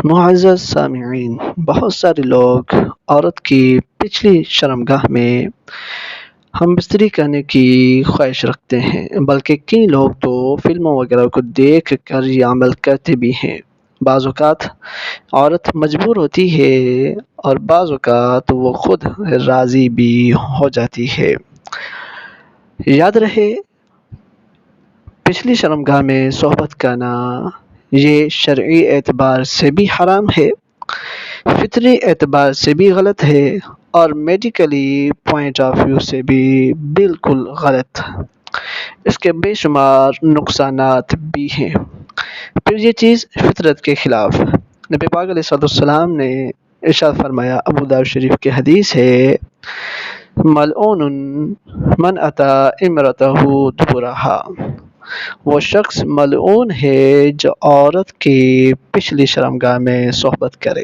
معزز سامعین، بہت سارے لوگ عورت کی پچھلی شرمگاہ میں ہم بستری کرنے کی خواہش رکھتے ہیں، بلکہ کئی لوگ تو فلموں وغیرہ کو دیکھ کر یہ عمل کرتے بھی ہیں۔ بعض اوقات عورت مجبور ہوتی ہے اور بعض اوقات وہ خود راضی بھی ہو جاتی ہے۔ یاد رہے، پچھلی شرمگاہ میں صحبت کرنا یہ شرعی اعتبار سے بھی حرام ہے، فطری اعتبار سے بھی غلط ہے اور میڈیکلی پوائنٹ آف ویو سے بھی بالکل غلط۔ اس کے بے شمار نقصانات بھی ہیں۔ پھر یہ چیز فطرت کے خلاف۔ نبی پاک علیہ السلام نے ارشاد فرمایا، ابو داؤد شریف کی حدیث ہے، ملعون من اتی امرأتہ دبرہا، وہ شخص ملعون ہے جو عورت کی پچھلی شرمگاہ میں صحبت کرے۔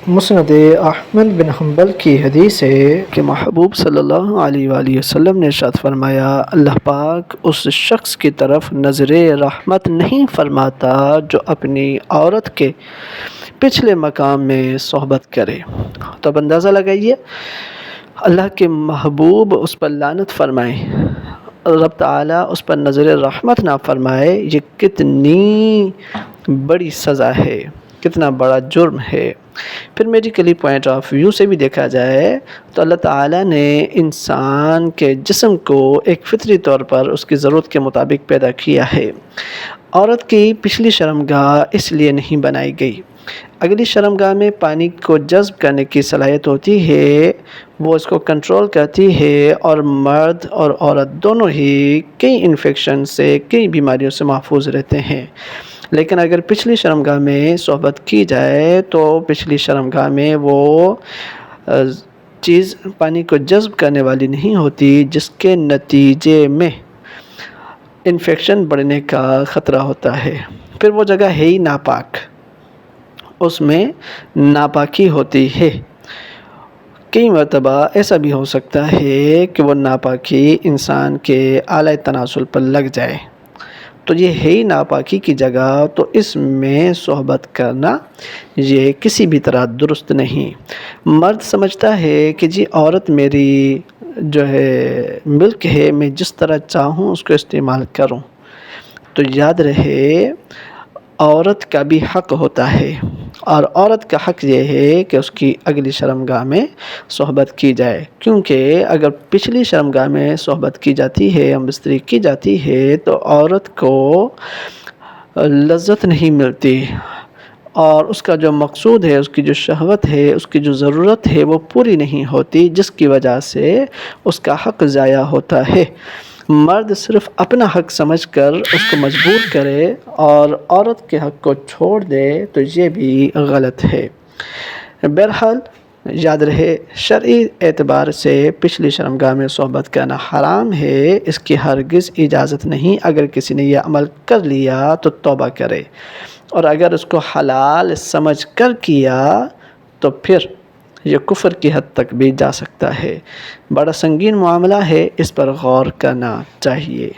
مسند احمد بن حنبل کی حدیث ہے کہ محبوب صلی اللہ علیہ وآلہ وسلم نے ارشاد فرمایا، اللہ پاک اس شخص کی طرف نظر رحمت نہیں فرماتا جو اپنی عورت کے پچھلے مقام میں صحبت کرے۔ تو اب اندازہ لگائیے، اللہ کے محبوب اس پر لعنت فرمائے، رب تعالیٰ اس پر نظر رحمت نہ فرمائے، یہ کتنی بڑی سزا ہے، کتنا بڑا جرم ہے۔ پھر میڈیکلی پوائنٹ آف ویو سے بھی دیکھا جائے تو اللہ تعالیٰ نے انسان کے جسم کو ایک فطری طور پر اس کی ضرورت کے مطابق پیدا کیا ہے۔ عورت کی پچھلی شرمگاہ اس لیے نہیں بنائی گئی۔ اگلی شرمگاہ میں پانی کو جذب کرنے کی صلاحیت ہوتی ہے، وہ اس کو کنٹرول کرتی ہے اور مرد اور عورت دونوں ہی کئی انفیکشن سے، کئی بیماریوں سے محفوظ رہتے ہیں۔ لیکن اگر پچھلی شرمگاہ میں صحبت کی جائے تو پچھلی شرمگاہ میں وہ چیز پانی کو جذب کرنے والی نہیں ہوتی، جس کے نتیجے میں انفیکشن بڑھنے کا خطرہ ہوتا ہے۔ پھر وہ جگہ ہے ہی ناپاک، اس میں ناپاکی ہوتی ہے۔ کئی مرتبہ ایسا بھی ہو سکتا ہے کہ وہ ناپاکی انسان کے اعلیٰ تناسل پر لگ جائے، تو یہ ہے ہی ناپاکی کی جگہ، تو اس میں صحبت کرنا یہ کسی بھی طرح درست نہیں۔ مرد سمجھتا ہے کہ جی عورت میری جو ہے ملک ہے، میں جس طرح چاہوں اس کو استعمال کروں، تو یاد رہے عورت کا بھی حق ہوتا ہے، اور عورت کا حق یہ ہے کہ اس کی اگلی شرمگاہ میں صحبت کی جائے، کیونکہ اگر پچھلی شرمگاہ میں صحبت کی جاتی ہے، ہم بستری کی جاتی ہے، تو عورت کو لذت نہیں ملتی اور اس کا جو مقصود ہے، اس کی جو شہوت ہے، اس کی جو ضرورت ہے، وہ پوری نہیں ہوتی، جس کی وجہ سے اس کا حق ضائع ہوتا ہے۔ مرد صرف اپنا حق سمجھ کر اس کو مجبور کرے اور عورت کے حق کو چھوڑ دے تو یہ بھی غلط ہے۔ بہرحال یاد رہے، شرعی اعتبار سے پچھلی شرمگاہ میں صحبت کرنا حرام ہے، اس کی ہرگز اجازت نہیں۔ اگر کسی نے یہ عمل کر لیا تو توبہ کرے، اور اگر اس کو حلال سمجھ کر کیا تو پھر یہ کفر کی حد تک بھی جا سکتا ہے۔ بڑا سنگین معاملہ ہے، اس پر غور کرنا چاہیے۔